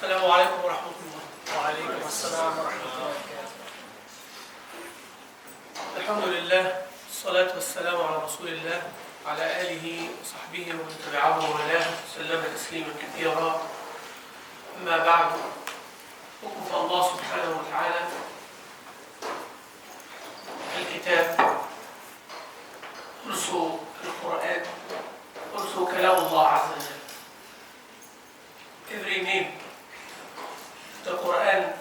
السلام عليكم ورحمة الله. وعليكم السلام ورحمة الله وبركاته. الحمد لله والصلاة والسلام على رسول الله وعلى آله وصحبه ومن تبعه ومن سلم تسليما كثيرا. أما بعد، حكم الله سبحانه وتعالى الكتاب قرصه القرآن قرصه كلام الله عز وجل. Every name the Quran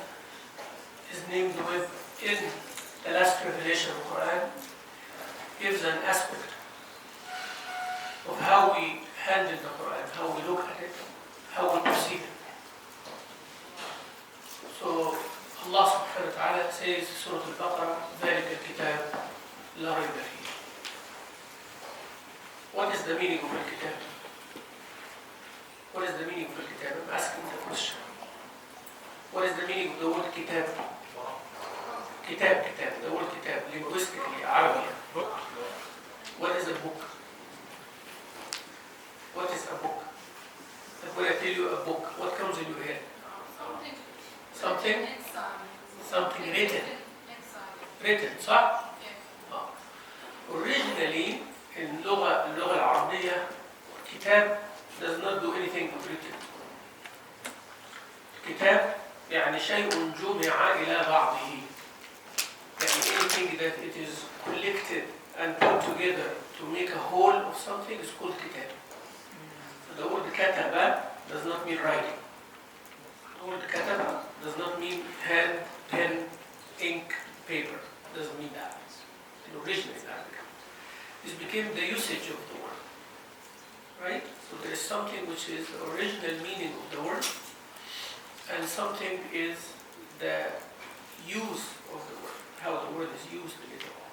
is named with in the last revelation of the Quran gives an aspect of how we handle the Quran, how we look at it, how we perceive it. So Allah subhanahu wa ta'ala says in Surah Al-Baqarah, ذَلِكَ الْكِتَابُ لَا رَيْبَ فِيهِ. What is the meaning of al-kitab? What is the meaning of al-kitab? I'm asking the question. What is the meaning of the word kitab? Kitab, the word kitab, linguistically, Arabic. What is a book? What is a book? Like when I tell you a book, what comes in your head? Something? Something written. Written, صح? Originally, in اللغة العربية, kitab does not do anything with written. كتاب يعني شيء جمع إلى بعضه. يعني anything that it is collected and put together to make a whole of something is called kitab. So the word kataba does not mean writing. The word kataba does not mean hand, pen, ink, paper. It doesn't mean that. In original Arabic. This became the usage of the word. Right? So there is something which is the original meaning of the word, and something is the use of the word, how the word is used later on.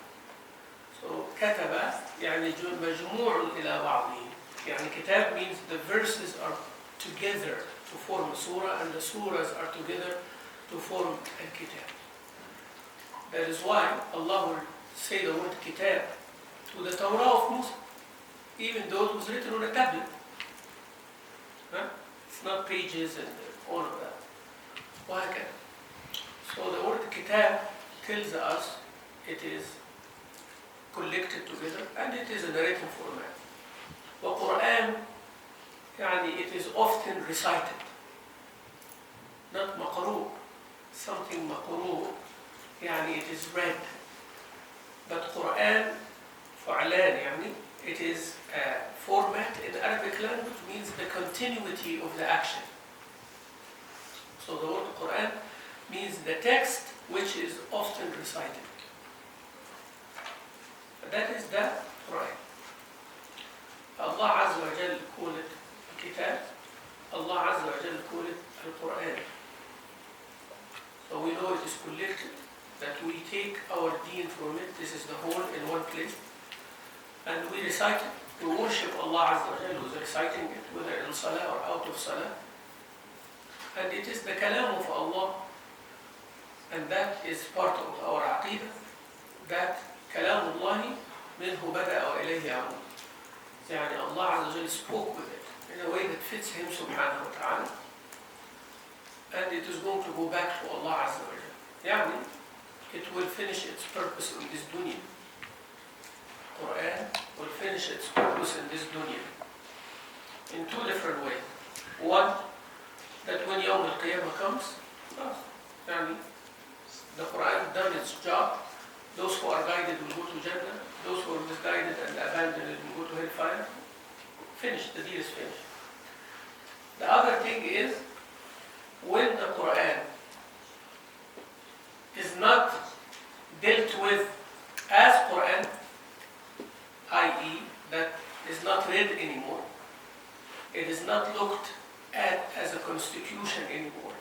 So كتب يعني مجموع إلى بعضه. يعني كتاب means the verses are together to form a surah, and the surahs are together to form al-kitab. That is why Allah will say the word kitab to the Torah of Musa, even though it was written on a tablet. Huh? It's not pages and all of that. Why can? So the word kitab tells us it is collected together and it is in a written format. The Quran, يعني it is often recited, not maqru. Something maqru, يعني it is read. But Quran, فعلان يعني it is a format in Arabic language means the continuity of the action. So the word Quran means the text which is often recited. That is the Quran. Allah Azza wa Jal called it Kitab. Allah Azza wa Jal called it Al-Quran. So we know it is collected, that we take our deen from it. This is the whole in one place. And we recite it. We worship Allah Azza wa Jal who is reciting it, whether in Salah or out of Salah. And it is the kalam of Allah, and that is part of our aqidah, that kalam Allahi minhu bada'a wa ilayhi ya'ud. يعني Allah Azza wa Jal spoke with it in a way that fits Him subhanahu wa ta'ala, and it is going to go back to Allah Azza wa Jal. يعني it will finish its purpose in this dunya. Quran will finish its purpose in this dunya in two different ways. One, that when Yawm al-Qiyamah comes, the Quran done its job. Those who are guided will go to Jannah. Those who are misguided and abandoned will go to hellfire. Finished, the deal is finished. The other thing is, when the Quran is not dealt with as Quran, i.e. that is not read anymore, it is not looked at as a constitution anymore.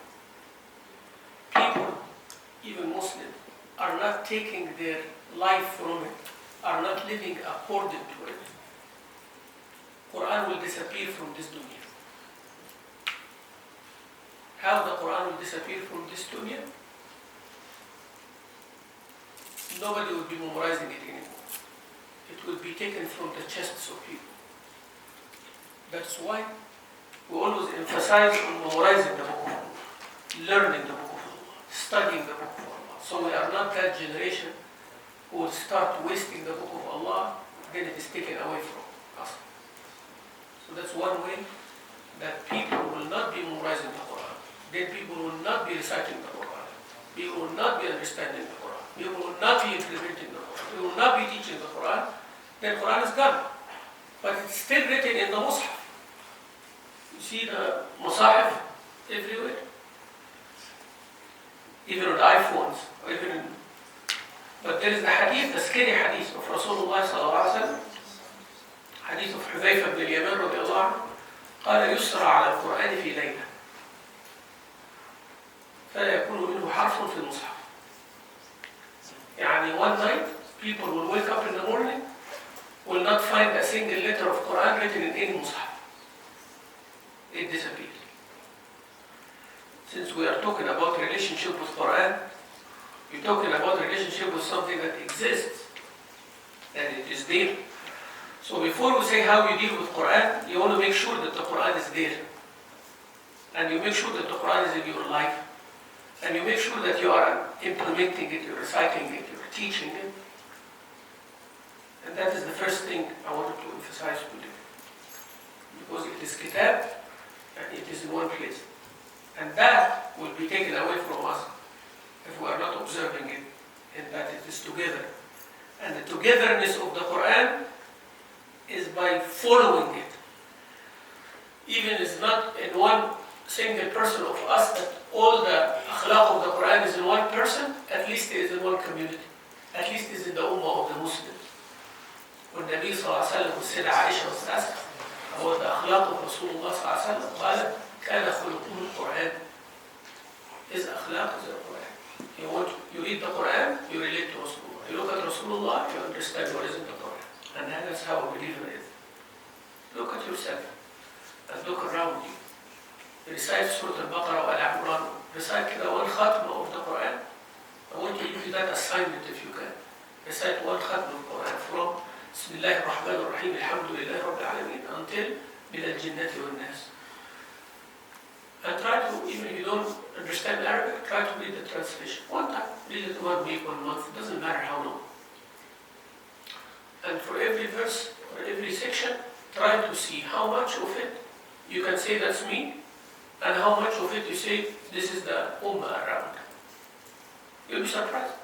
People, even Muslims, are not taking their life from it, are not living according to it. Quran will disappear from this dunya. How the Quran will disappear from this dunya? Nobody will be memorizing it anymore. It will be taken from the chests of people. That's why we always emphasize on memorizing the book. learning the book of Allah, studying the book of Allah. So we are not that generation who will start wasting the book of Allah, then it is taken away from us. So that's one way that people will not be memorizing the Quran. Then people will not be reciting the Quran. People will not be understanding the Quran. People will not be implementing the Quran. People will not be teaching the Quran. Then Quran is gone. But it's still written in the Mus'haf. You see the Mus'haf everywhere. Even on iPhones, or even in, but there is a hadith, a scary hadith of Rasulullah sallallahu alaihi wasallam, hadith of Hudhayfa ibn al-Yaman radiallahu anhu, قال يسرى على القرآن في ليلة فلا يكون منه حرف في المصحف. يعني one night people will wake up in the morning, will not find a single letter of Quran written in any mushaf. It disappears. Since we are talking about relationship with Quran, we're talking about relationship with something that exists, and it is there. So before we say how you deal with Quran, you want to make sure that the Quran is there. And you make sure that the Quran is in your life. And you make sure that you are implementing it, you're reciting it, you're teaching it. And that is the first thing I wanted to emphasize today. Because it is kitab, and it is in one place. And that will be taken away from us if we are not observing it, and that it is together. And the togetherness of the Quran is by following it. Even it's not in one single person of us that all the akhlaq of the Quran is in one person, at least it is in one community. At least it is in the ummah of the Muslims. When Nabi sallallahu alayhi wa sallam said Aisha was asked about the akhlaq of Rasulullah sallallahu alayhi wa sallam, قال كان خلقه القرآن. His akhlaq is the Quran. You read the Quran, you relate to Rasulullah. You look at Rasulullah, you understand what is in the Quran. And that is how a believer is. Look at yourself and look around you. Recite Surah Al-Baqarah or Al-Imran. Recite one khatma of the Quran. I want to give you that assignment if you can. Recite one khatma of the Quran from Bismillah ar-Rahman ar-Rahim, Alhamdulillah Rabbil Alameen until Min al-Jinnati wal-Nas. And try to, even if you don't understand Arabic, try to read the translation. One time, read it 1 week, 1 month, it doesn't matter how long. And for every verse or every section, try to see how much of it you can say that's me, and how much of it you say this is the ummah around. You'll be surprised.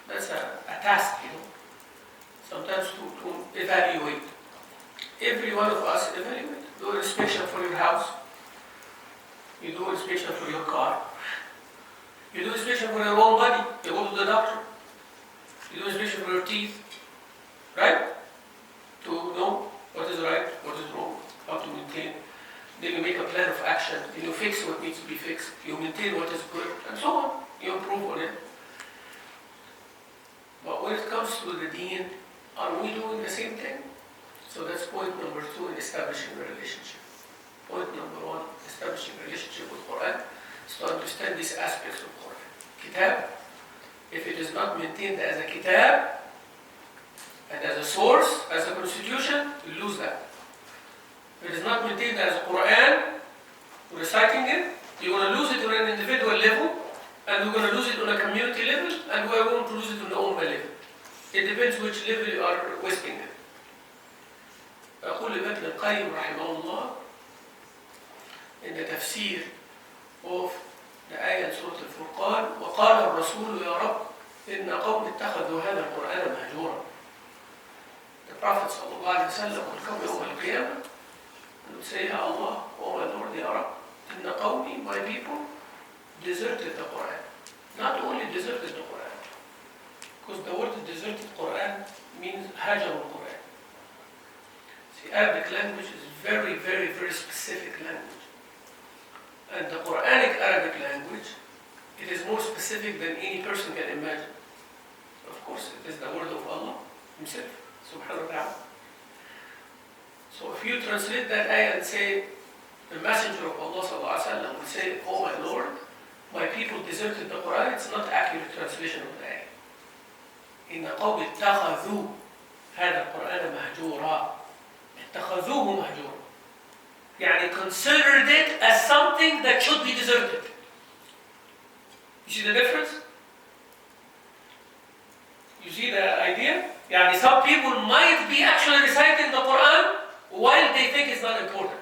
That's a task, you know. Sometimes to evaluate. Every one of us evaluate. Do an inspection for your house. You do an inspection for your car. You do inspection for your own body. You go to the doctor. You do inspection for your teeth. Right? To know what is right, what is wrong, how to maintain. Then you make a plan of action. Then you fix what needs to be fixed. You maintain what is good, and so on. You improve on it. But when it comes to the deen, are we doing the same thing? So that's point number 2 in establishing a relationship. Point number 1, establishing a relationship with Quran, is to understand these aspects of Quran. Kitab, if it is not maintained as a kitab, and as a source, as a constitution, you lose that. If it is not maintained as Quran, reciting it, you're going to lose it on an individual level, and we're going to lose it on a community level, and we're going to lose it on the ummah level. It depends which level you are requesting it. يقول ابن القيم رحمه الله in the tafsir of the ayah in Surah Al-Furqan وقال الرسول يا رب إن قوم اتخذوا هذا القرآن مهجورا. The Prophet sallallahu alaihi wasallam will come يوم القيامة and will say, Ya Allah, O my Lord, Ya Rab, إن قومي, my people, deserted the Quran. Not only deserted the Quran, because the word deserted Quran means hajar al-Quran. The Arabic language is very, very, very specific language. And the Quranic Arabic language, it is more specific than any person can imagine. Of course, it is the word of Allah Himself, subhanahu wa ta'ala. So if you translate that ayah and say, the messenger of Allah sallallahu alaihi wasallam will say, Oh my Lord, my people deserted the Quran, it's not accurate translation of the ayah. إن قوم اتخذوا هذا القرآن مهجورا. اتخذوه مهجورا. يعني considered it as something that should be deserted. You see the difference? You see the idea? يعني some people might be actually reciting the Quran while they think it's not important.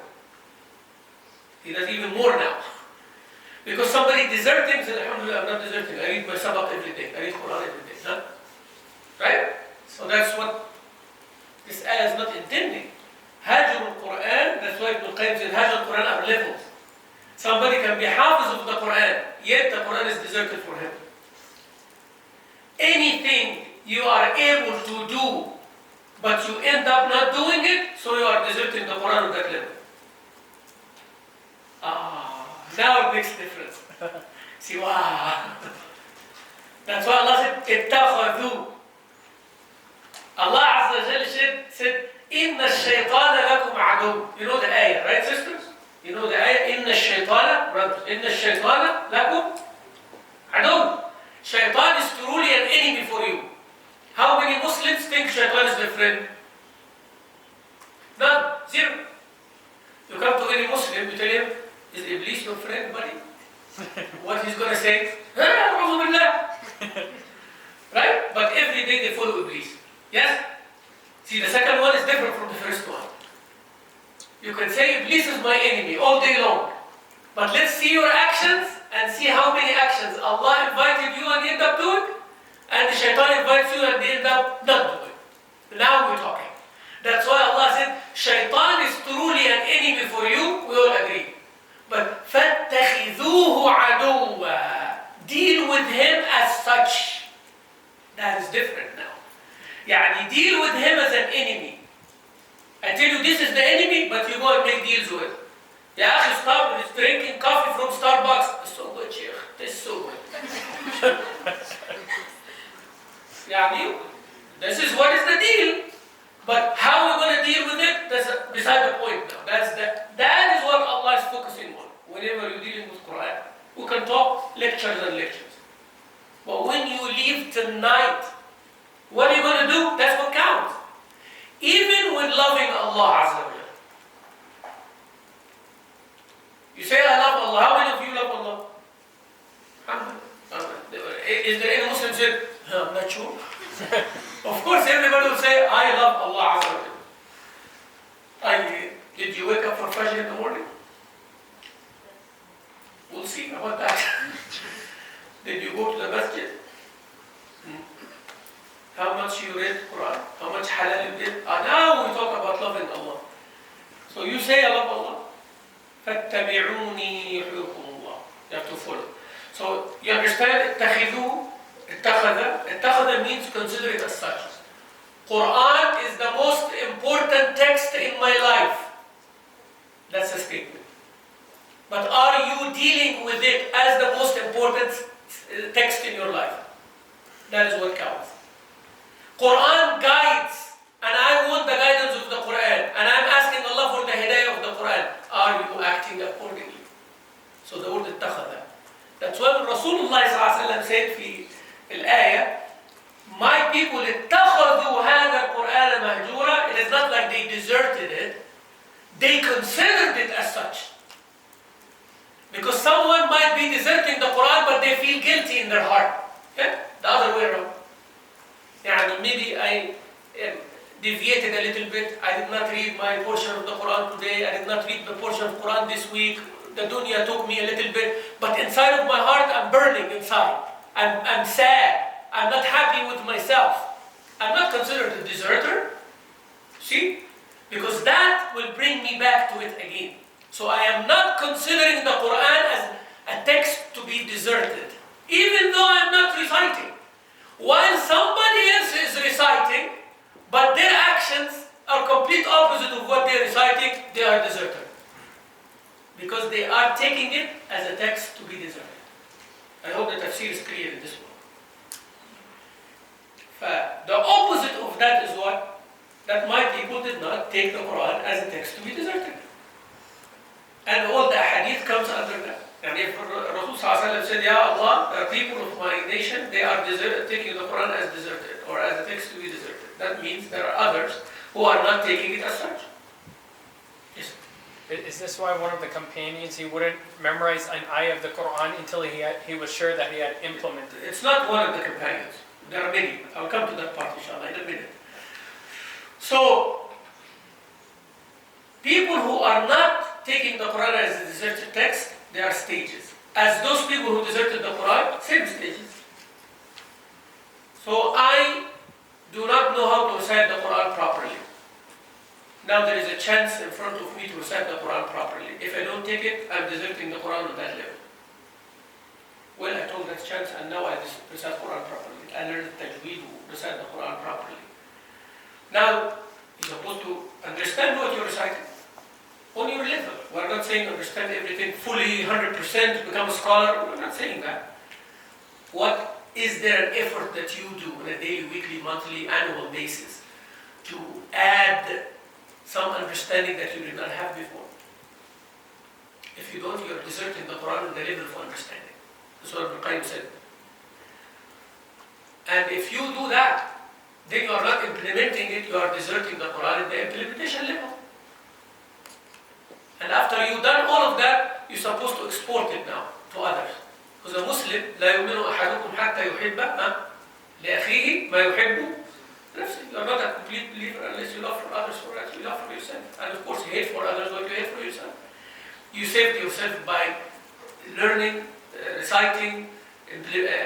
He does even more now. Because somebody deserting, says, Alhamdulillah, I'm not deserting. I read my sabak every day. I read Quran every day. Huh? Right? So that's what this ayah is not intending. Hajr al-Quran, that's why Ibn Qayyim said Hajr al-Quran are levels. Somebody can be hafiz of the Quran, yet the Quran is deserted for him. Anything you are able to do, but you end up not doing it, so you are deserting the Quran on that level. Now it makes a difference. See, wow. That's why Allah said, اتخذوا. Allah Azza wa Jalla said, إِنَّ الشَّيْطَانَ لَكُمْ عَدُوٌّ. You know the ayah, right, sisters? You know the ayah, إِنَّ الشَّيْطَانَ, brothers, إِنَّ الشَّيْطَانَ لَكُمْ عَدُوٌّ. Shaitan is truly an enemy for you. How many Muslims think Shaitan is their friend? None. Zero. You come to any Muslim, you tell him, is Iblis your friend, buddy? What he's going to say? Right? But every day they follow Iblis. Yes? See, the second one is different from the first one. You can say Iblis is my enemy all day long. But let's see your actions and see how many actions Allah invited you and you end up doing, and the shaitan invites you and they end up not doing. Now we're talking. That's why Allah said, shaitan is truly an enemy for you, we all agree. But فَاتَّخِذُوهُ عَدُوًّا. Deal with him as such. That is different now. Yani deal with him as an enemy. I tell you this is the enemy, but you go and make deals with it. Ya akhi, stop drinking coffee from Starbucks. It's so good, Sheikh. It's so good. Yani, this is what is the deal. But how we're going to deal with it, that's beside the point now. That is what Allah is focusing on. Whenever you're dealing with Quran, we can talk lectures and lectures. But when you leave tonight, what are you going to do? That's what counts. Even when loving Allah Azza wa Jalla. You say, I love Allah. How many of you love Allah? Is there any Muslim who said, I'm not sure? Of course, everybody will say, I love Allah Azza wa Jalla. Did you wake up for Fajr in the morning? We'll see about that. Did you go to the masjid? How much you read Quran? How much halal you did? Now we talk about loving Allah. So you say, I love Allah. فَاتَّبِعُونِي يُحْبِبْكُمُ اللَّهُ. You have to follow. So you understand? اتخذ means consider it as such. Quran is the most important text in my life. That's a statement. But are you dealing with it as the most important text in your life? That is what counts. Quran guides, and I want the guidance of the Quran, and I'm asking Allah for the hidayah of the Quran. Are you acting accordingly? So the word اتخذ. That's why Rasulullah said في الآية, my people اتخذوا هذا القرآن مهجورا. It is not like they deserted it. They considered it as such. Because someone might be deserting the Quran, but they feel guilty in their heart. Yeah? The other way around. يعني maybe I deviated a little bit. I did not read my portion of the Quran today. I did not read the portion of Quran this week. The dunya took me a little bit. But inside of my heart, I'm burning inside. I'm sad. I'm not happy with myself. I'm not considered a deserter. See? Because that will bring me back to it again. So I am not considering the Quran as a text to be deserted. Even though I'm not reciting. While somebody else is reciting, but their actions are complete opposite of what they're reciting, they are deserted. Because they are taking it as a text to be deserted. I hope the tafsir is clear in this one. The opposite of that is what? That my people did not take the Quran as a text to be deserted. And all the hadith comes under that. And if Rasul said, Ya Allah, the people of my nation, they are taking the Quran as deserted, or as a text to be deserted. That means there are others who are not taking it as such. Yes. Is this why one of the companions, he wouldn't memorize an ayah of the Quran until he was sure that he had implemented it? It's not one of the companions. There are many. I'll come to that part, inshallah, in a minute. So, people who are not taking the Quran as a deserted text, there are stages. As those people who deserted the Quran, same stages. So I do not know how to recite the Quran properly. Now there is a chance in front of me to recite the Quran properly. If I don't take it, I'm deserting the Quran on that level. Well, I took that chance and now I recite the Quran properly. I learned tajweed to recite the Quran properly. Now, you're supposed to understand what you're reciting on your level. We're not saying understand everything fully, 100%, become a scholar. We're not saying that. What is there an effort that you do on a daily, weekly, monthly, annual basis to add some understanding that you did not have before? If you don't, you're deserting the Quran on the level of understanding. That's what Ibn Qayyim said. And if you do that, then you are not implementing it, you are deserting the Quran at the implementation level. And after you've done all of that, you're supposed to export it now to others. Because a Muslim, لا يؤمن أحدكم حتى يحب لأخيه ما يحب نفسه. You are not a complete believer unless you love for others for what you love for yourself. And of course, you hate for others what you hate for yourself. You saved yourself by learning, reciting,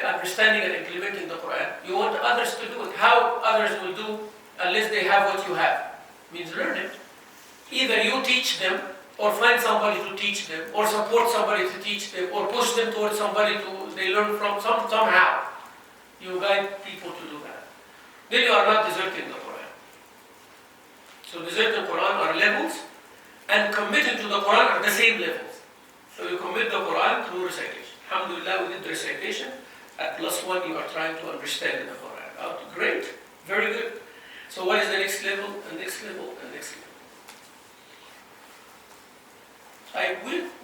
understanding and implementing the Quran. You want others to do it. How others will do unless they have what you have? Means learn it. Either you teach them, or find somebody to teach them, or support somebody to teach them, or push them towards somebody they learn from somehow. You guide people to do that. Then you are not deserting the Quran. So deserting the Quran are levels, and committing to the Quran are the same levels. So you commit the Quran through recitation. Alhamdulillah, we did the recitation. At +1, you are trying to understand the Quran. Oh, great, very good. So what is the next level, and next level, and next level?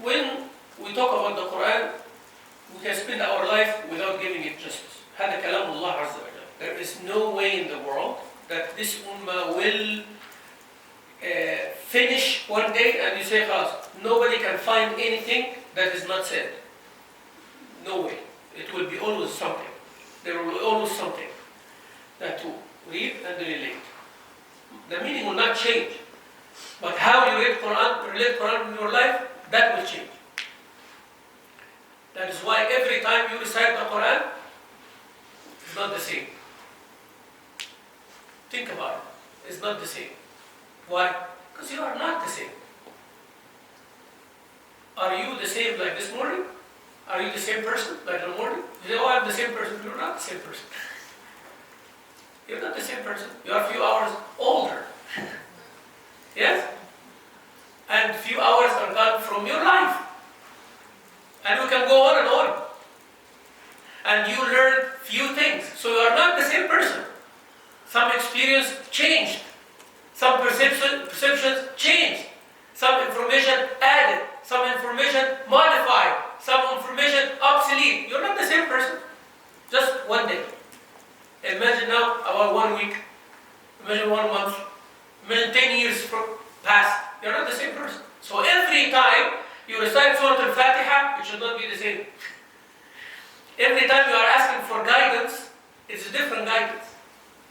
When we talk about the Quran, we can spend our life without giving it justice. هذا كلام الله عز وجل. There is no way in the world that this ummah will finish one day and you say, nobody can find anything that is not said. No way. It will be always something. There will be always something that to read and relate. The meaning will not change. But how you relate Quran in your life, that will change. That is why every time you recite the Quran, it's not the same. Think about it. It's not the same. Why? Because you are not the same. Are you the same like this morning? Are you the same person like in the morning? You say, oh, I'm the same person. You're not the same person. You're not the same person. You are a few hours older. Yes? And few hours are gone from your life. And we can go on and on. And you learn few things. So you are not the same person. Some experience changed. Some perceptions changed. Some information added. Some information modified. Some information obsolete. You're not the same person. Just one day. Imagine now about 1 week. Imagine 1 month. Imagine 10 years past. You're not the same person. So every time you recite Surah Al-Fatiha, it should not be the same. Every time you are asking for guidance, it's a different guidance.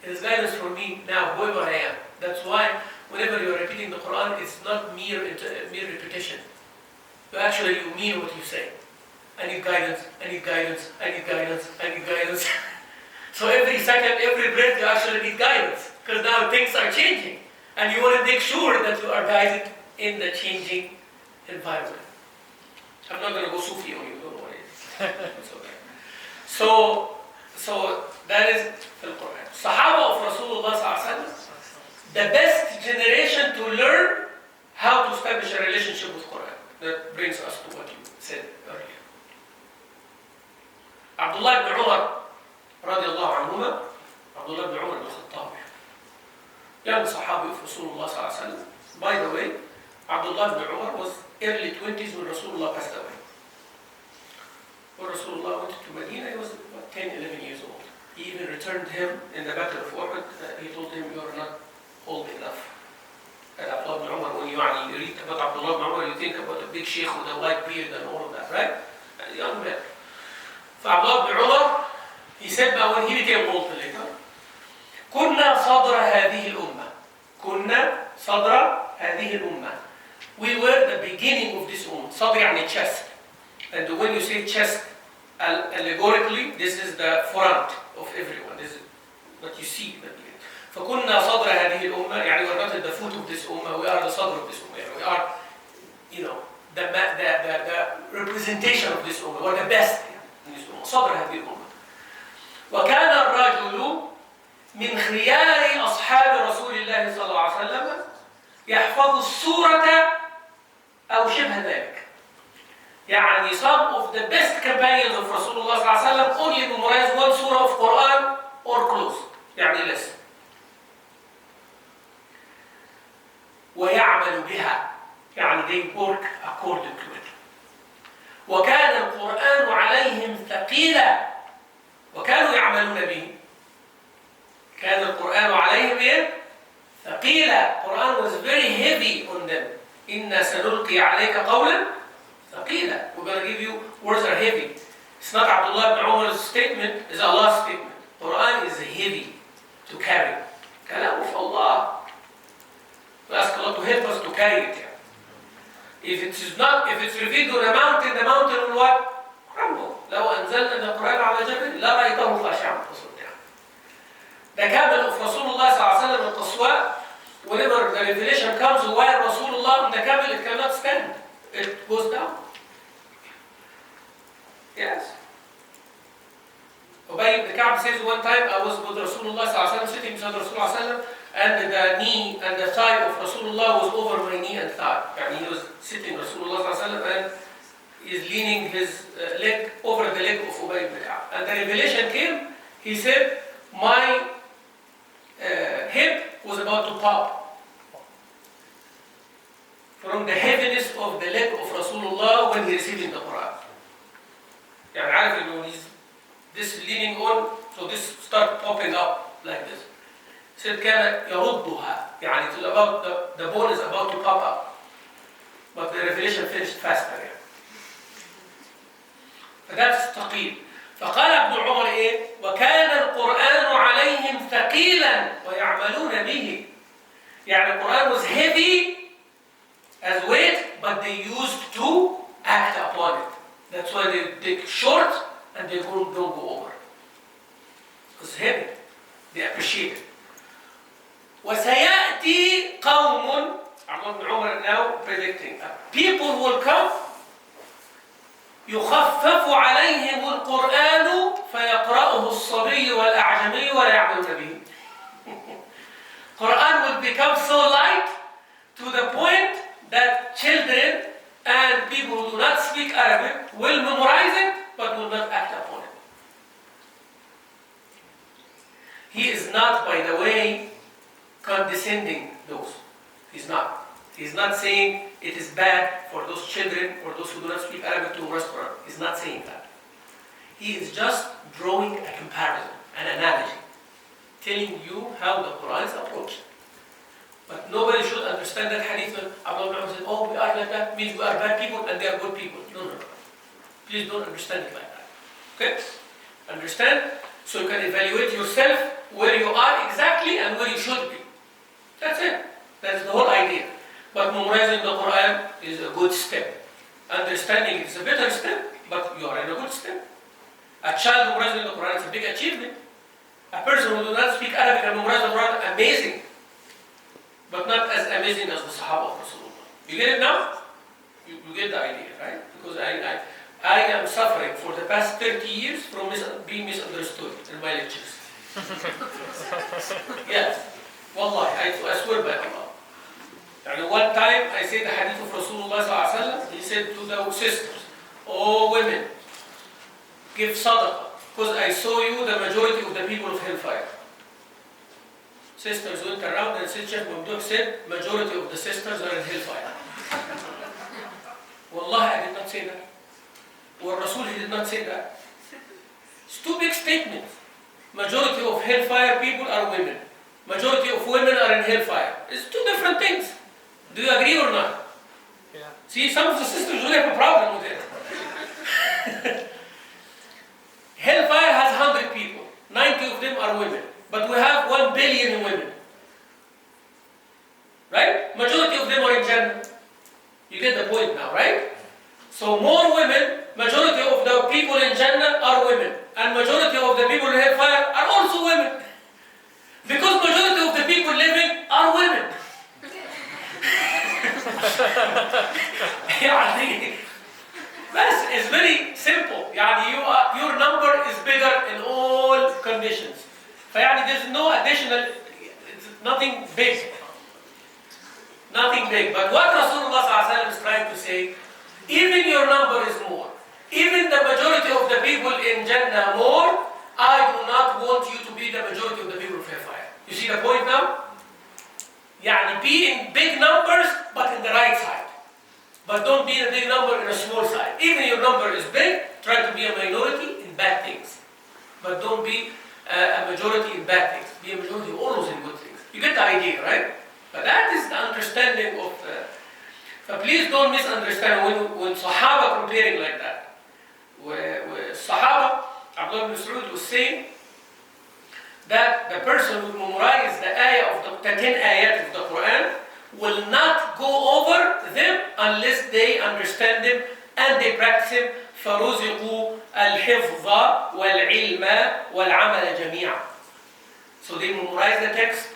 It is guidance for me now, whoever I am. That's why whenever you are repeating the Quran, it's not mere repetition. You mean what you say. I need guidance, I need guidance, I need guidance, I need guidance. So every second, every breath, you actually need guidance. Because now things are changing. And you want to make sure that you are guided in the changing environment. I'm not going to go Sufi on you, don't worry. It's okay. So that is the Quran. Sahaba of Rasulullah sallallahu alaihi wasallam, the best generation to learn how to establish a relationship with Quran. That brings us to what you said earlier. Abdullah ibn Umar, radiallahu anhuma, Abdullah ibn Umar al-Khattab, young Sahabi of Rasulullah sallallahu alaihi wasallam. By the way, Abdullah ibn Umar was early 20s when Rasulullah passed away. When Rasulullah went to Medina, he was about 10, 11 years old. He even returned him in the battle of Uhud. He told him, you are not old enough. And Abdullah ibn Umar, when you read about Abdullah ibn Umar, big sheikh with a white beard and all of that, right? A young man. فعبد بن عمر, he said that when he became old later, كنا صدر هذه الأمة. كنا صدر هذه الأمة. We were the beginning of this ummah. صدر يعني chest. And when you say chest, allegorically, this is the front of everyone. This is what you see in the beginning. فكنا صدر هذه الأمة, يعني we're not at the foot of this ummah, we are the صدر of this ummah. يعني we are, you know, the representation of this ummah. We're the best in this ummah. صدر هذه الأمة. وكان الرجل من خيار أصحاب رسول الله صلى الله عليه وسلم يحفظ السورة أو شبه ذلك. يعني some of the best companions of Rasulullah صلى الله عليه وسلم only memorize one surah of Quran or close. يعني less. ويعمل بها. يعني they work according to it. وكان القرآن عليهم ثقيلا. وكانوا يعملون به. كان القرآن عليهم إيه؟ ثقيلا. Quran was very heavy on them. إنا سنلقي عليك قولا ثقيلا. We're going to give you words are heavy. It's not Abdullah ibn Umar's statement, it's Allah's statement. Quran is heavy to carry. كلام of Allah. We ask Allah to help us to carry it. If it's revealed on a mountain, the mountain will what? Crumble. لو أنزلنا القرآن على جبل لرأيته خاشعا متصدعا. The camel of Rasulullah صلى الله عليه وسلم القصواء, whenever the revelation comes while Rasulullah on the camel, it cannot stand. It goes down. Yes. Ubay ibn Ka'b says one time I was with Rasulullah صلى الله عليه وسلم, sitting beside Rasulullah صلى الله عليه وسلم, and the knee and the thigh of Rasulullah was over my knee and thigh. And he was sitting Rasulullah صلى الله عليه وسلم and is leaning his leg over the leg of Ubay ibn Ka'b. And the revelation came, he said, my hip was about to pop from the heaviness of the leg of Rasulullah when he received the Quran. يعني عارف إنه he's this leaning on, so this start popping up like this. He said كان يردها, يعني it's about the bone is about to pop up, but the revelation finished faster. يعني. فده ثقيل. فقال ابن عمر إيه؟ وكان القرآن عليهم ثقيلا ويعملون به. يعني القرآن was heavy as weight, but they used to act upon it. That's why they take short and they don't go over. It's heavy. They appreciate it. وسيأتي قوم, ابن عمر now predicting, people will come يخفف عليهم القرآن فيقرأه الصبي والأعجمي ولا يعملون به. Quran will become so light to the point that children and people who do not speak Arabic will memorize it but will not act upon it. He is not, by the way, condescending those. He's not. He's not saying it is bad for those children or those who do not speak Arabic to memorize Quran. He's not saying that. He is just drawing a comparison, an analogy, telling you how the Quran is approached. But nobody should understand that hadith when Abdullah said, oh, we are like that, means we are bad people and they are good people. No, no, no. Please don't understand it like that. Okay? Understand? So you can evaluate yourself where you are exactly and where you should be. That's it. That's the whole idea. But memorizing the Quran is a good step. Understanding it is a better step, but you are in a good step. A child memorizing the Quran is a big achievement. A person who does not speak Arabic and memorize the Quran, amazing. But not as amazing as the Sahaba of Rasulullah. You get it now? You get the idea, right? Because I am suffering for the past 30 years from being misunderstood in my lectures. Yes. Wallahi, I swear by Allah. And one time I said the hadith of Rasulullah sallallahu alaihi wasallam, he said to the sisters, oh women, give sadaqah, because I saw you the majority of the people of hellfire. Sisters went around and said, Sheikh Mamdouh said, majority of the sisters are in hellfire. Wallahi, I did not say that. Or Rasul, he did not say that. It's two big statements. Majority of hellfire people are women. Majority of women are in hellfire. It's two different things. Do you agree or not? Yeah. See, some of the sisters will have a problem with it. Hellfire has 100 people. 90 of them are women. But we have 1 billion women. Right? Majority of them are in Jannah. You get the point now, right? So more women, majority of the people in Jannah are women. And majority of the people in hellfire are also women. Because majority of the people living are women. يعني بس it's very simple. يعني your number is bigger in all conditions. فيعني there's no additional, it's nothing big. Nothing big. But what Rasulullah ﷺ is trying to say, even your number is more. Even the majority of the people in Jannah more, I do not want you to be the majority of the people of hellfire. You see the point now? يعني be in big numbers, but in the right side. But don't be in a big number in a small side. Even your number is big, try to be a minority in bad things. But don't be a majority in bad things. Be a majority always in good things. You get the idea, right? But that is the understanding of... please don't misunderstand when Sahaba comparing like that. Where Sahaba, Abdullah ibn Mas'ud was saying that the person who memorizes the ayah of the 10 ayat of the Quran will not go over them unless they understand them and they practice them. فَرُزِقُوا الْحِفْظَ وَالْعِلْمَ وَالْعَمَلَ جَمِيعًا. So they memorize the text,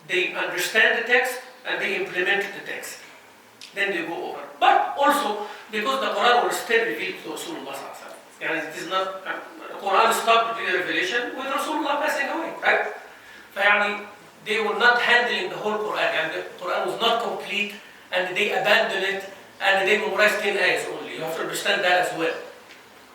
they understand the text, and they implement the text. Then they go over. But also, because the Quran was still revealed to Rasulullah sallallahu alaihi wasallam. And it is not, the Quran stopped the revelation with Rasulullah passing away, right? فيعني they were not handling the whole Quran, and the Quran was not complete, and they abandoned it, and they memorized 10 ayahs only. You have to understand that as well.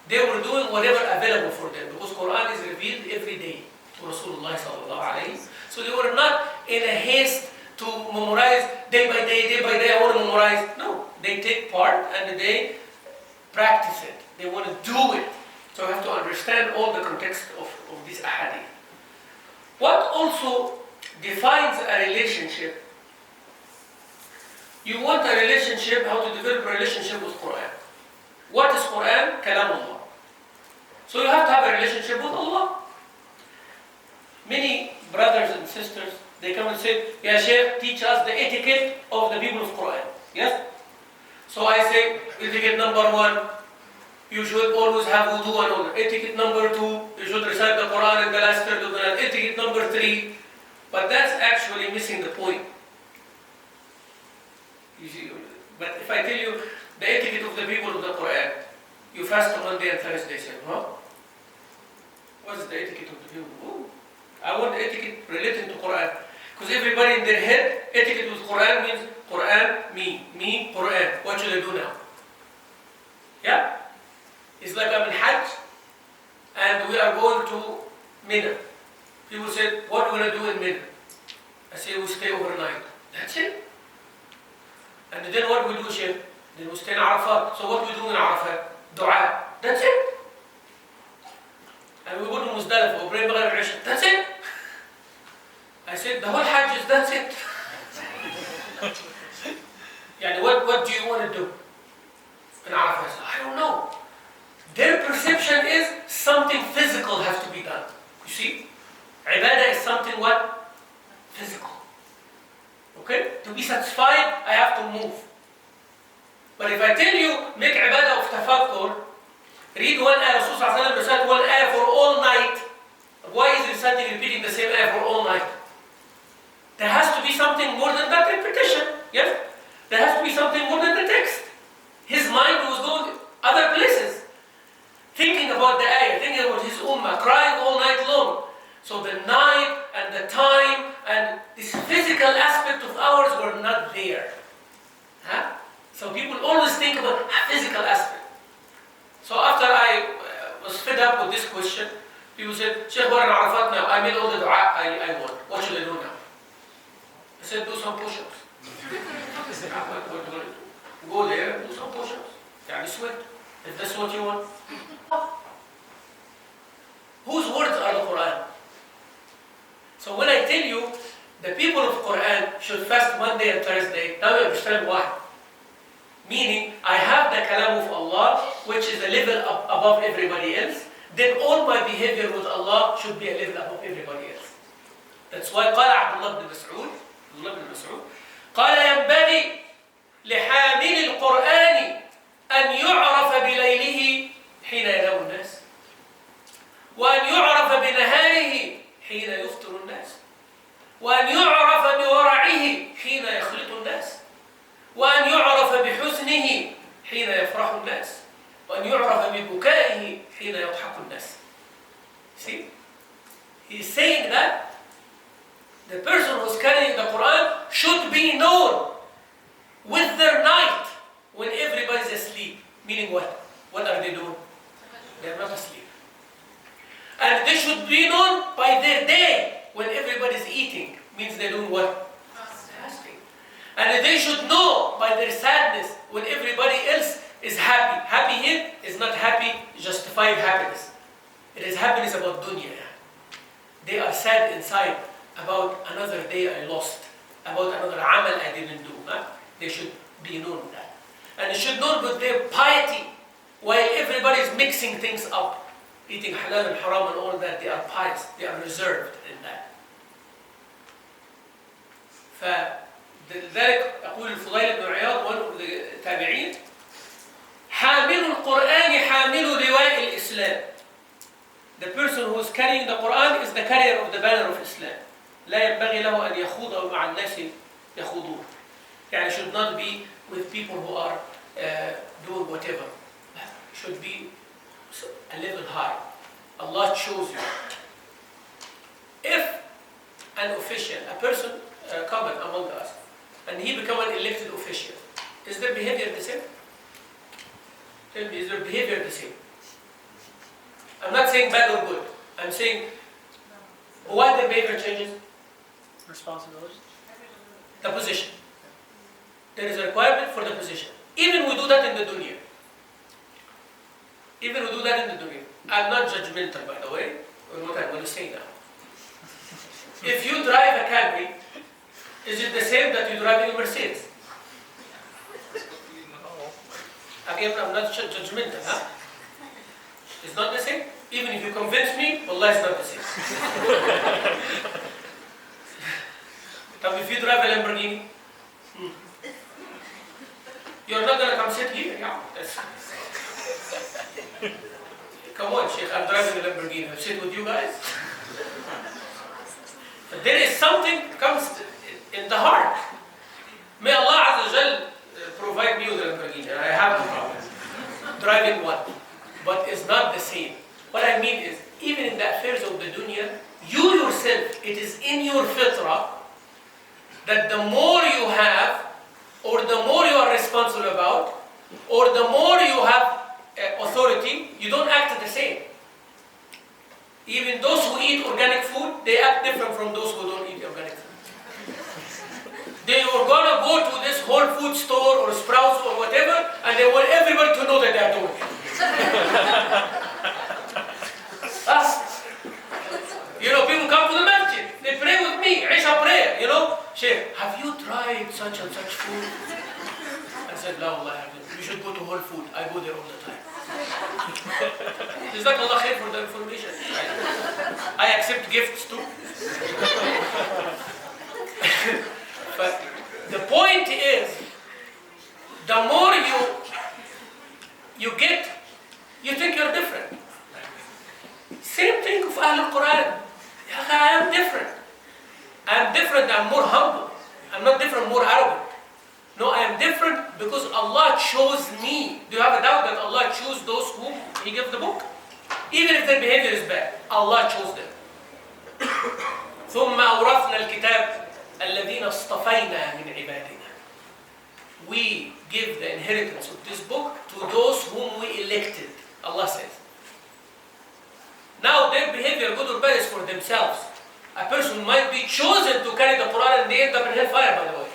They were doing whatever available for them, because Quran is revealed every day to Rasulullah sallallahu alaihi wasallam. So they were not in a haste to memorize day by day, I want to memorize. No, they take part and they practice it. They want to do it. So you have to understand all the context of this ahadith. What also defines a relationship? You want a relationship, how to develop a relationship with Quran. What is Quran? Kalam Allah. So you have to have a relationship with Allah. Many brothers and sisters, they come and say, Ya Sheikh, teach us the etiquette of the people of Quran. Yes? So I say, etiquette number 1, you should always have wudu and all. Etiquette number 2, you should recite the Quran in the last third of the night. Etiquette number 3. But that's actually missing the point. You see, but if I tell you the etiquette of the people of the Quran, you fast on Monday and Thursday, say, huh? What is the etiquette of the people? Oh, I want the etiquette relating to Quran. Because everybody in their head, etiquette with Quran means Quran, me, Quran. What should I do now? Yeah? It's like I'm in Hajj and we are going to Mina. People said, what are we going to do in Mina? I say, we stay overnight. That's it. And then what we do, Sheikh? Then we stay in Arafat. So what we do in Arafat? Dua. That's it. And we go to Muzdalifah, we pray Maghrib and Isha. That's it. I said, the whole Hajj is that's it. Yani what do you want to do in Arafat? I don't know. Their perception is something physical has to be done. You see? Ibadah is something what? Physical. Okay? To be satisfied, I have to move. But if I tell you, make ibadah of tafakkur, read one ayah, Rasulullah recite one ayah for all night. Why is he reciting, repeating the same ayah for all night? There has to be something more than that repetition. Yes? There has to be something more than the text. His mind was going other places. Thinking about the ayah, thinking about his ummah, crying all night long. So the night and the time and this physical aspect of ours were not there. Huh? So people always think about a physical aspect. So after I was fed up with this question, people said, Sheikh, we're in Arafat now. I made all the dua I want. What should I do now? I said, do some push-ups. Go there and do some push-ups. Yani sweat. If that's what you want. Whose words are the Quran? So when I tell you the people of Quran should fast Monday and Thursday, now you understand why. Meaning, كلامه في Allah, which is a level above everybody else, then all my behavior with Allah should be a level above everybody else. That's why قال عبد الله بن مسعود قال ينبغي لحامل القرآن أن يعرف بليله حين ينام الناس وأن يعرف بنهاره حين يفطر الناس وأن يعرف بورعه حين يخلط الناس وأن يعرف بحزنه حين يفرح الناس وأن يعرف ببكائه حين يضحك الناس. See? He's saying that the person who's carrying the Quran should be known with their night when everybody's asleep. Meaning what? What are they doing? They're not asleep. And they should be known by their day when everybody's eating. Means they're doing what? Fasting. And they should know by their sadness when everybody else is happy. Happy here is not happy, justified happiness. It is happiness about dunya. They are sad inside about another day I lost, about another amal I didn't do. Huh? They should be known with that. And they should know with their piety, while everybody is mixing things up, eating halal and haram and all that, they are pious, they are reserved in that. فلذلك أقول الفضيل بن عياض والتابعين حامل القرآن حامل لواء الإسلام. The person who is carrying the Quran is the carrier of the banner of Islam. لا ينبغي له أن يخوض مع الناس يخوضون. يعني should not be with people who are doing whatever. Should be a level high. Allah chose you. If an official, a person common among us, and he become an elected official, is their behavior the same? Tell me, is their behavior the same? I'm not saying bad or good. I'm saying why their behavior changes? Responsibility. The position. There is a requirement for the position. Even we do that in the dunya. Even we do that in the dunya. I'm not judgmental, by the way, on what I'm going to say now. If you drive a Camry, is it the same that you drive in a Mercedes? Again, I'm not judgmental, huh? It's not the same. Even if you convince me, wallah, it's not the same. If you drive a Lamborghini, you're not going to come sit here. Yeah, come on, Sheikh, I'm driving a Lamborghini. I'll sit with you guys. But there is something comes in the heart. May Allah Azza wa Jal provide me with a Lamborghini. I have no problem driving one. But it's not the same. What I mean is, even in the affairs of the dunya, you yourself, it is in your fitrah that the more you have, or the more you are responsible about, or the more you have authority, you don't act the same. Even those who eat organic food, they act different from those who don't eat organic food. They are going to go to this Whole Food store or Sprouts or whatever, and they want everybody to know that they are doing it. You know, people come to the masjid, they pray with me, Isha prayer, you know. Sheikh, have you tried such and such food? I said, no, Allah, I haven't. You should go to Whole Food. I go there all the time. Jazakallah khair for the information. I accept gifts too. But the point is, the more you get, you think you're different. Same thing of Ahl al-Quran. I am different. I am different, I'm more humble. I'm not different, more arrogant. No, I am different because Allah chose me. Do you have a doubt that Allah chose those whom He gave the book? Even if their behavior is bad, Allah chose them. ثم أورثنا الكتاب الذين اصطفينا من عبادنا. We give the inheritance of this book to those whom we elected. Allah says. Now their behavior, good or bad, is for themselves. A person might be chosen to carry the Quran and they end up in hellfire, by the way.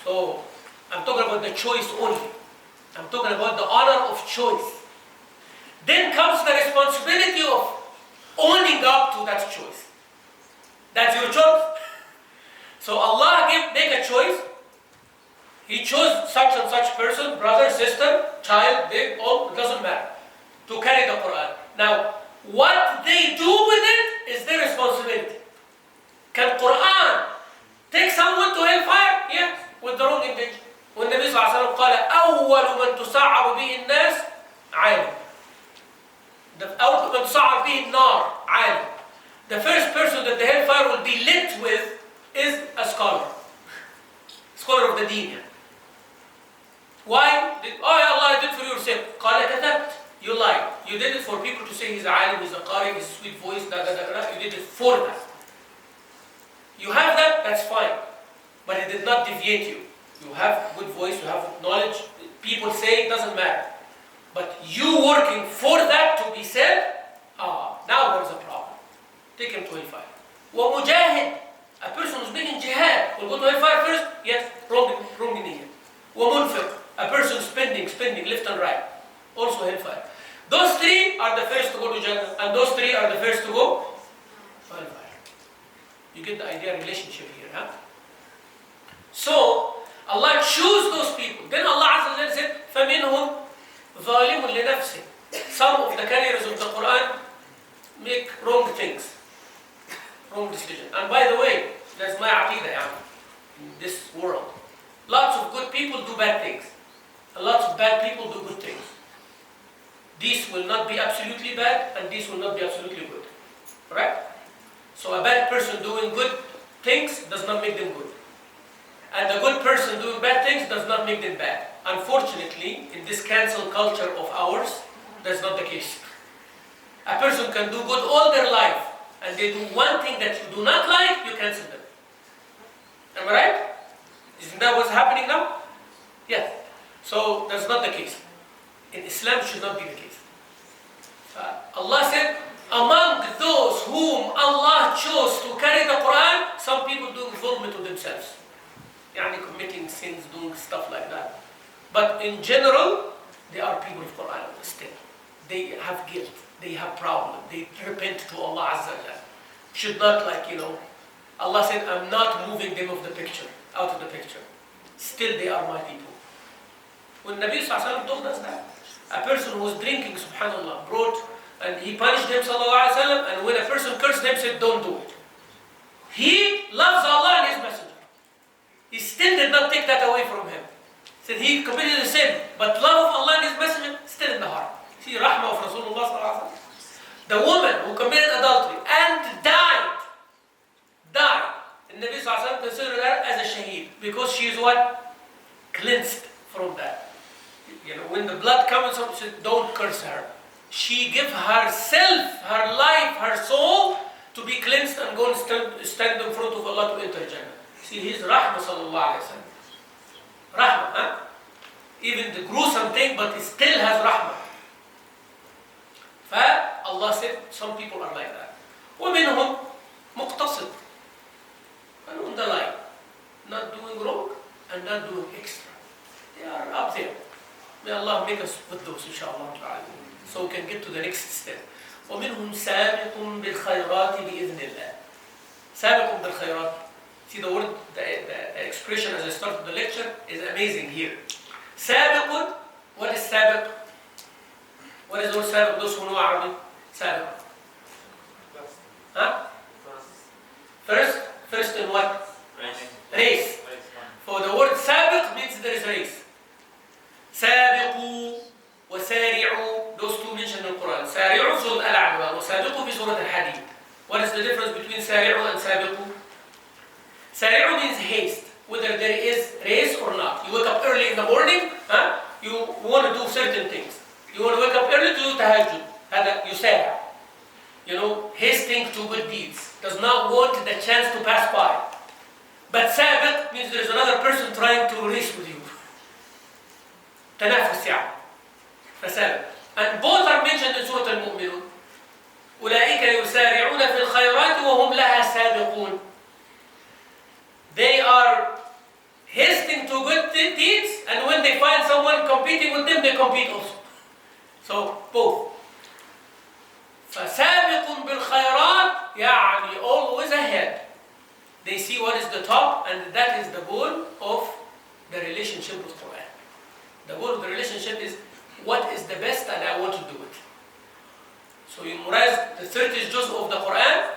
So, I'm talking about the choice only. I'm talking about the honor of choice. Then comes the responsibility of owning up to that choice. That's your choice. So Allah make a choice. He chose such and such person, brother, sister, child, big, old, it doesn't matter, to carry the Quran. Now, what they do with it is their responsibility. Can Quran take someone to hellfire? Yes, with the wrong intention. والنبي صلى الله عليه وسلم قال أول من تسعر به الناس عالم. أول من تسعر به النار عالم. The first person that the hellfire will be lit with is a scholar. Scholar of the deen. Why? Oh ya Allah, I did for your sake. قال كذبت. You lied. You did it for people to say he's a alim, he's a qari, his sweet voice, da da da da. You did it for that. You have that, that's fine. But it did not deviate you. You have good voice, you have knowledge. People say it doesn't matter. But you working for that to be said, now there's a problem. Take him to hellfire. ومجاهد, a person who's been in jihad, will go to hellfire first? Yes, wrong in ومنفق, a person spending left and right, also hellfire. Those three are the first to go to Jannah, and those three are the first to go to hellfire. You get the idea relationship here, huh? So, Allah chose those people. Then Allah Azza wa Jalla said, فَمِنْهُمْ ظَالِمٌ لِنَفْسِهِ. Some of the carriers of the Quran make wrong things, wrong decisions. And by the way, that's my aqidah in this world. Lots of good people do bad things. And lots of bad people do good things. These will not be absolutely bad, and these will not be absolutely good. Right? So a bad person doing good things does not make them good. And a good person doing bad things does not make them bad. Unfortunately, in this cancel culture of ours, that's not the case. A person can do good all their life, and they do one thing that you do not like, you cancel them. Am I right? Isn't that what's happening now? Yes. So that's not the case. In Islam, should not be the case. Allah said, among those whom Allah chose to carry the Quran, some people do zulm to themselves. Yani committing sins, doing stuff like that. But in general, they are people of Quran still. They have guilt, they have problem, they repent to Allah Azza wa Jalla. Should not Allah said, I'm not moving them out of the picture. Still they are my people. When Nabi Sallallahu Alaihi Wasallam told us that, a person who was drinking, subhanAllah, brought, and he punished him, Sallallahu Alaihi Wasallam, and when a person cursed him, said, don't do it. He loves Allah and His Messenger. He still did not take that away from him. Said he committed a sin, but love of Allah and His Messenger still in the heart. See, rahmah of Rasulullah Sallallahu Alaihi Wasallam. The woman who committed adultery and died. And Nabi Sallallahu Alaihi Wasallam considered her as a shaheed because she is what? Cleansed from that. When the blood comes out, she said, don't curse her. She gave herself, her life, her soul to be cleansed and go and stand in front of Allah to enter Jannah. See, his rahmah sallallahu alayhi wa sallam. Rahmah, huh? Even the gruesome thing, but it still has rahmah. Allah said, some people are like that. وَمِنْهُمْ مُقْتَصِدٌ. And on the line. Not doing wrong and not doing extra. They are up there. May Allah make us with those, inshallah. So we can get to the next step. وَمِنْهُمْ سَابِقٌ بِالْخَيْرَاتِ بِإِذْنِ اللَّهِ. سَابِقٌ بِالْخَيْرَاتِ. See the word, the expression as I started the lecture is amazing here. سابق, what is سابق? What is the word سابق? Those who know Arabic, سابق. Huh? First in what? Race. For the word سابق means there is race. سابقوا وسارعوا, those two mentioned in the Quran. سارعوا في سورة الأعراف وسابقوا في سورة الحديد. What is the difference between سارعوا and سابقوا? Sari'u means haste, whether there is race or not. You wake up early in the morning, you want to do certain things. You want to wake up early to do tahajjud. You say, hasting to good deeds. Does not want the chance to pass by. But sabiq means there is another person trying to race with you. تنافس يعني. فسابق. And both are mentioned in Surah Al-Mu'minun. أولئك يسارعون في الخيرات وهم لها سابقون. They are hasting to good deeds, and when they find someone competing with them, they compete also. So, both. فَسَابِقٌ بِالْخَيْرَاتِ يعني always ahead. They see what is the top, and that is the goal of the relationship with Quran. The goal of the relationship is what is the best and I want to do it. So you memorize the 30 juz of the Quran,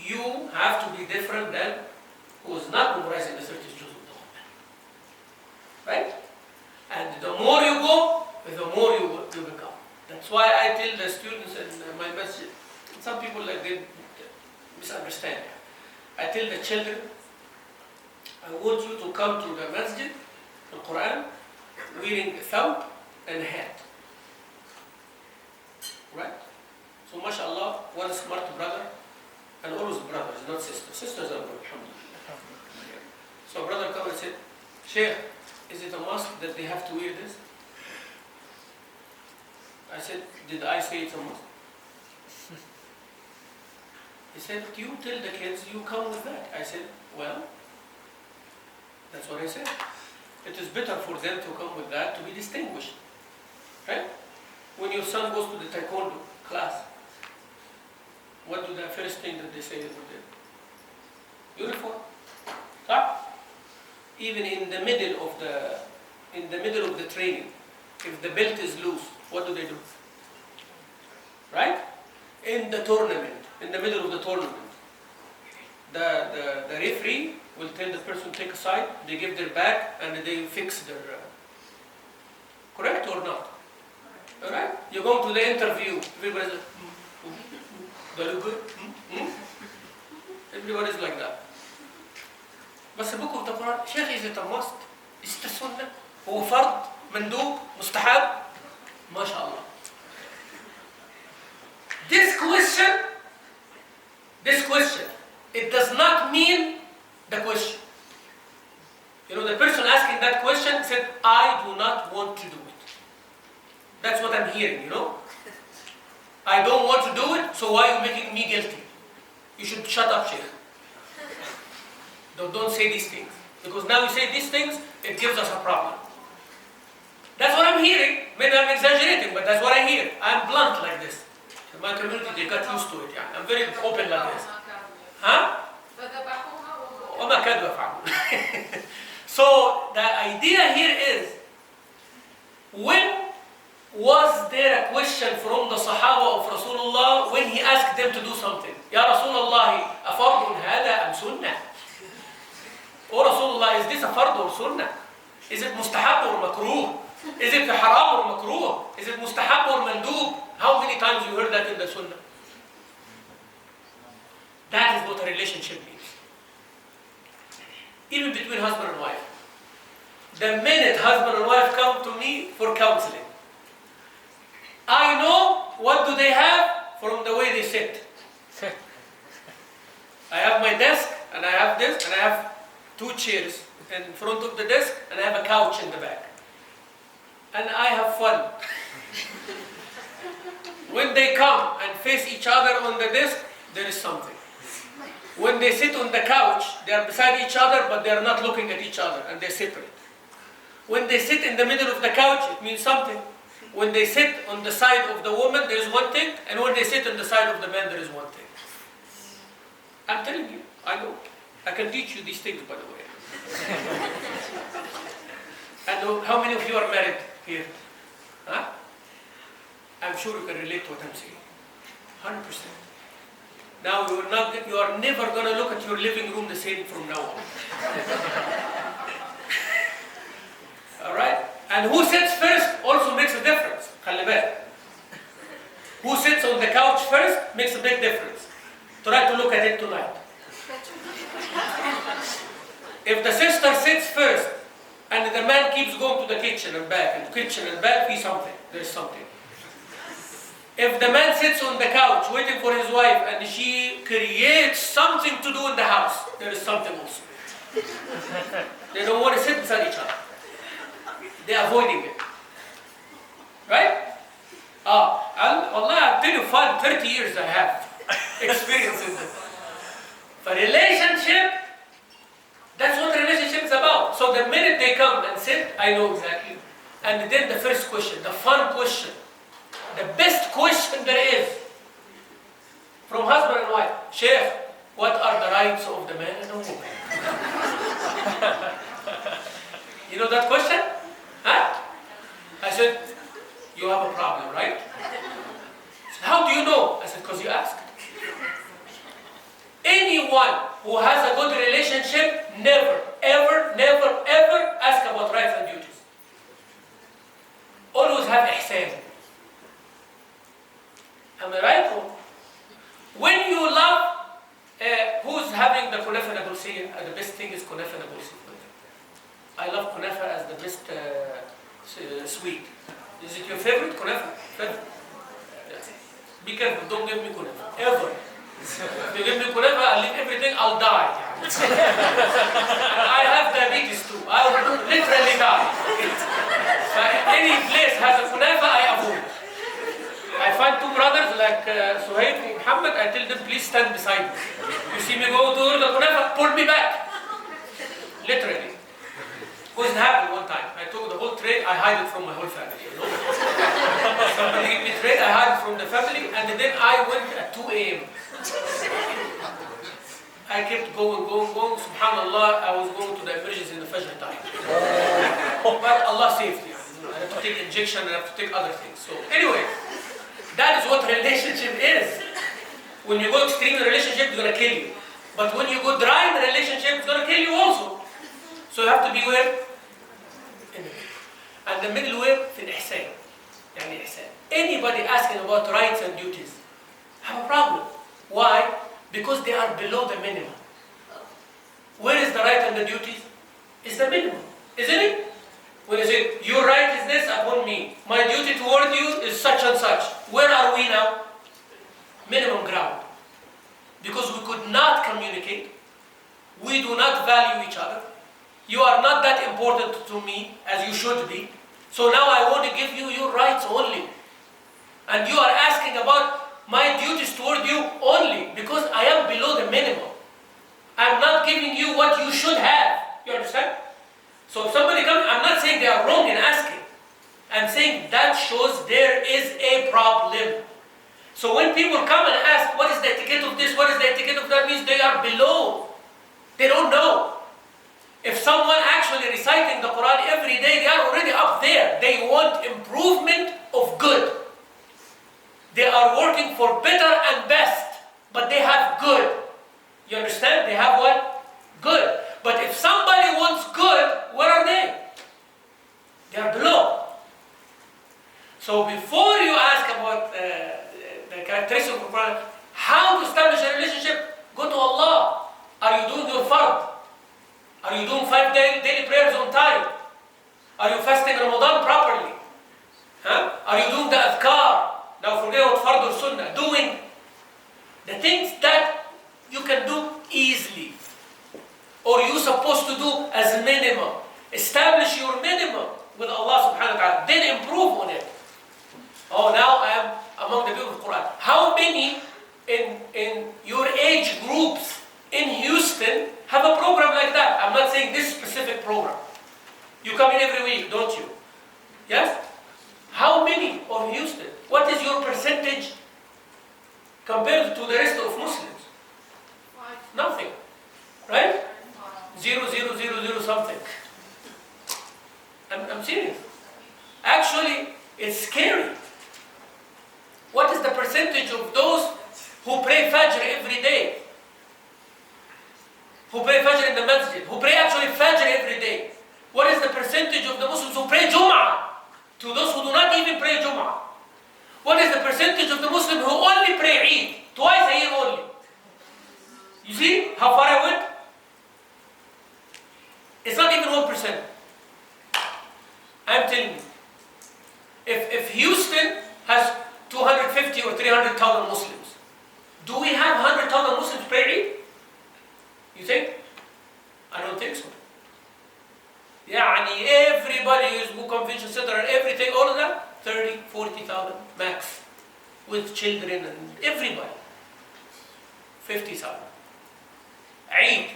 you have to be different than who is not memorizing the 30 juz of the Quran. Right? And the more you go, the more you become. That's why I tell the students in my masjid, some people like they misunderstand. I tell the children, I want you to come to the masjid, the Quran, wearing a thawb and a hat. Right? So mashallah, one smart brother, and always brothers, not sisters. Sisters are good, alhamdulillah. So brother come and said, Sheikh, is it a must that they have to wear this? I said, did I say it's a must? He said, you tell the kids, you come with that. I said, well, that's what I said. It is better for them to come with that to be distinguished. Right? When your son goes to the taekwondo class, what do the first thing that they say about them? Uniform. Top. Even in the middle of the training, if the belt is loose, what do they do? Right? In the tournament, in the middle of the tournament, the referee will tell the person take a side, they give their back and they fix their correct or not? Alright? You go to the interview, everybody's like, do I look good? Everybody's like that. بس book of the Quran, Sheikh, is it a must? Is it a sunnah? هو فرض؟ مندوب؟ مستحب؟ ما شاء الله. This question, it does not mean the question. You know, the person asking that question said, I do not want to do it. That's what I'm hearing, you know. I don't want to do it, so why are you making me guilty? You should shut up, Sheikh. Don't say these things. Because now you say these things, it gives us a problem. That's what I'm hearing. Maybe I'm exaggerating, but that's what I hear. I'm blunt like this. In my community, they got used to it. Yeah. I'm very open like this. Huh? So the idea here is, when was there a question from the Sahaba of Rasulullah when he asked them to do something? Ya Rasulullah, afardun hada am sunnah? Oh Rasulullah, is this a fard or sunnah? Is it mustahab or makruh? Is it haram or makruh? Is it mustahab or mandub? How many times you heard that in the sunnah? That is what a relationship means. Even between husband and wife. The minute husband and wife come to me for counseling, I know what do they have from the way they sit. I have my desk, and I have this, and I have 2 chairs in front of the desk, and I have a couch in the back. And I have fun. When they come and face each other on the desk, there is something. When they sit on the couch, they are beside each other, but they are not looking at each other, and they're separate. When they sit in the middle of the couch, it means something. When they sit on the side of the woman, there is one thing, and when they sit on the side of the man, there is one thing. I'm telling you, I know. I can teach you these things, by the way. And how many of you are married here? Huh? I'm sure you can relate to what I'm saying. 100%. Now you are never going to look at your living room the same from now on. Alright? And who sits first also makes a difference. خلي بالك. Who sits on the couch first makes a big difference. Try to look at it tonight. If the sister sits first and the man keeps going to the kitchen and back, he's something. There's something. If the man sits on the couch waiting for his wife and she creates something to do in the house, there is something also. They don't want to sit beside each other. They're avoiding it. Right? I'll tell you, 30 years I have experience in this. For relationship, that's what a relationship is about. So the minute they come and sit, I know exactly. And then the first question, the fun question, the best question there is, from husband and wife, Sheikh, what are the rights of the man and the woman? Am I right? When you love, who's having the kunafa nabulsi? The best thing is kunafa nabulsi. I love kunafa as the best sweet. Is it your favorite kunafa? Be careful, don't give me kunafa, ever. If you give me kunafa, I'll leave everything, I'll die. I have diabetes too, I will literally die. So any place has a kunafa, I avoid. I find two brothers like Suhaib and Muhammad, I tell them, please stand beside me. You see me go to the kunafa, pull me back. Literally. Because it happened one time. I took the whole tray, I hide it from my whole family. You know? Somebody gave me tray, I hide it from the family, and then I went at 2 a.m. I kept going. Subhanallah, I was going to the emergency in the Fajr time. But Allah saved me. I have to take injection, I have to take other things. So anyway, that is what relationship is. When you go extreme in a relationship, it's going to kill you. But when you go dry in a relationship, it's going to kill you also. So you have to be where? In the middle. And the middle way, في الإحسان. يعني إحسان. Anybody asking about rights and duties have a problem. Why? Because they are below the minimum. Where is the right and the duties? It's the minimum, isn't it? When you say, your right is this upon me, my duty toward you is such and such. Where are we now? Minimum ground. Because we could not communicate, we do not value each other, you are not that important to me as you should be, so now I want to give you your rights only. And you are asking about my duties toward you only because I am below the minimum. I am not giving you what you should have. You understand? So if somebody comes, I'm not saying they are wrong in asking. I'm saying that shows there is a problem. So when people come and ask, what is the etiquette of this, what is the etiquette of that, means they are below. They don't know. If someone actually reciting the Quran every day, they are already up there. They want improvement of good. They are working for better and best, but they have good. You understand? They have what? Good. But if somebody wants good, where are they? They are below. So before you ask about the characteristics of the Quran, how to establish a relationship, go to Allah. Are you doing your fard? Are you doing 5 daily prayers on time? Are you fasting Ramadan properly? Huh? Are you doing the adhkar? Now forget about fard or sunnah. Doing the things that you can do easily, or you're supposed to do as a minimum. Establish your minimum with Allah subhanahu wa ta'ala, then improve on it. Oh, now I am among the people of the Quran. How many in your age groups in Houston have a program like that? I'm not saying this specific program. You come in every week, don't you? Yes? How many of Houston? What is your percentage compared to the rest of Muslims? Nothing. Right? 0.000 something. I'm serious. Actually, it's scary. What is the percentage of those who pray Fajr every day? Who pray Fajr in the masjid? Who pray actually Fajr every day? What is the percentage of the Muslims who pray Jum'ah? To those who do not even pray Jum'ah. What is the percentage of the Muslims who only pray Eid? Twice a year only. You see how far I went? It's not even 1%. I'm telling you. If Houston has 250 or 300,000 Muslims, do we have 100,000 Muslims pray Eid? You think? I don't think so. يعني everybody is book convention center and everything, all of that, 30, 40,000 max, with children and everybody. 50,000. Eid.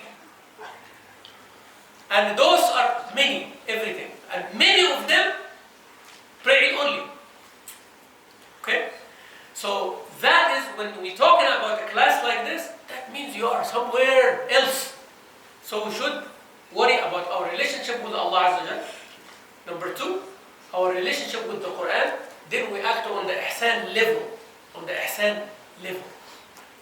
And those are many, everything. And many of them pray Eid only. Okay? So that is, when we're talking about a class like this, that means you are somewhere else. So we should worry about our relationship with Allah Azza wa Jal. Number 2, our relationship with the Quran. Then we act on the ihsan level. On the ihsan level.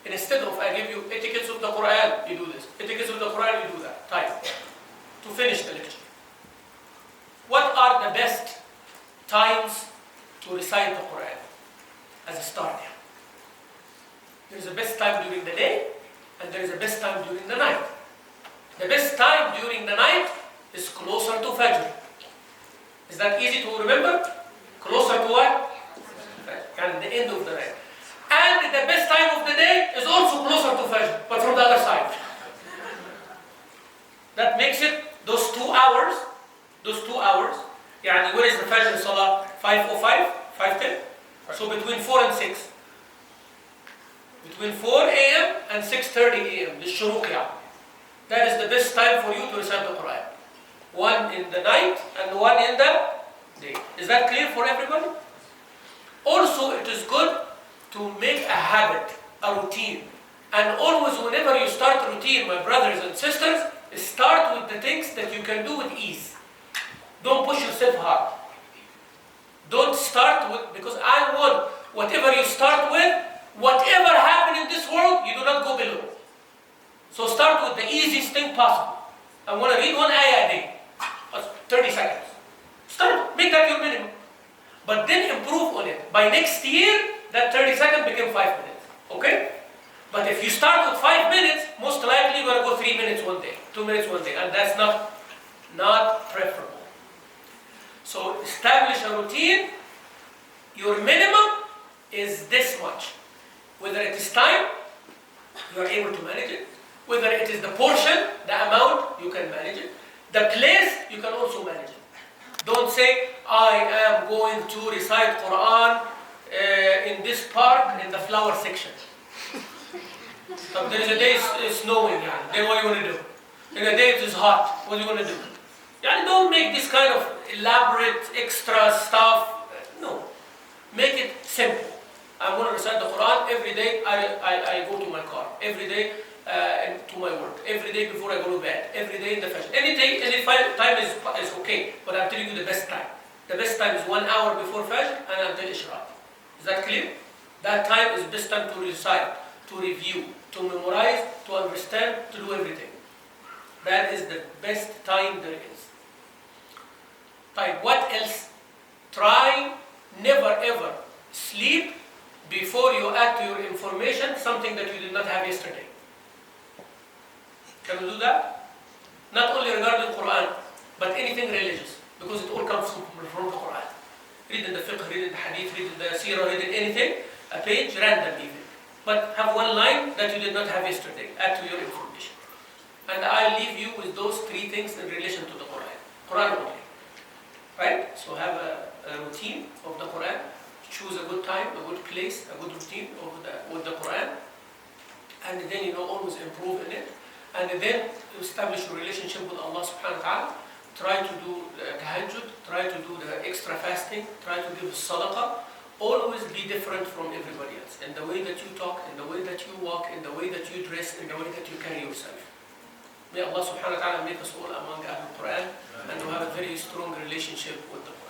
And instead of I give you etiquettes of the Quran, you do this. Etiquettes of the Quran, you do that. Time. To finish the lecture. What are the best times to recite the Quran as a starter? There is a best time during the day, and there is a best time during the night. The best time during the night is closer to Fajr. Is that easy to remember? Closer to what? And the end of the night. And the best time of the day is also closer to Fajr, but from the other side. That makes it those 2 hours. Yani where is the Fajr Salah? 5:05, 5:10. So between 4 and 6. Between 4 a.m. and 6:30 a.m. The Shuruq. That is the best time for you to recite the Quran. One in the night and one in the day. Is that clear for everybody? Also, it is good to make a habit, a routine. And always, whenever you start a routine, my brothers and sisters, start with the things that you can do with ease. Don't push yourself hard. Don't start with, because I want whatever you start with, whatever happens in this world, you do not go below. So start with the easiest thing possible. I want to read 1 ayah a day. 30 seconds. Start, make that your minimum. But then improve on it. By next year, that 30 seconds became 5 minutes. Okay? But if you start with 5 minutes, most likely you're going to go 3 minutes one day, 2 minutes one day. And that's not preferable. So establish a routine. Your minimum is this much. Whether it is time, you are able to manage it. Whether it is the portion, the amount, you can manage it. The place, you can also manage it. Don't say, I am going to recite Quran in this park in the flower section. There is a day it's snowing, then what are you going to do? In a day it is hot, what are you going to do? Don't make this kind of elaborate extra stuff. No. Make it simple. I want to recite the Quran every day. I go to my car. Every day to my work. Every day before I go to bed. Every day in the fashion. Any time is okay. But I'm telling you the best time. The best time is 1 hour before Fajr and until Ishraq. Is that clear? That time is best time to recite, to review, to memorize, to understand, to do everything. That is the best time there is. What else? Try never ever sleep before you add to your information something that you did not have yesterday. Can you do that? Not only regarding Quran, but anything religious, because it all comes from the Quran. Read in the fiqh, read in the hadith, read in the seerah, read in anything, a page, random even. But have one line that you did not have yesterday, add to your information. And I'll leave you with those 3 things in relation to the Quran. Quran only. Right? So have a routine of the Quran. Choose a good time, a good place, a good routine with the Quran. And then always improve in it. And then establish a relationship with Allah subhanahu wa ta'ala. Try to do the tahajjud, try to do the extra fasting, try to give sadaqah. Always be different from everybody else. In the way that you talk, in the way that you walk, in the way that you dress, in the way that you carry yourself. May Allah subhanahu wa ta'ala make us all among Ahlul Quran and to have a very strong relationship with the Quran.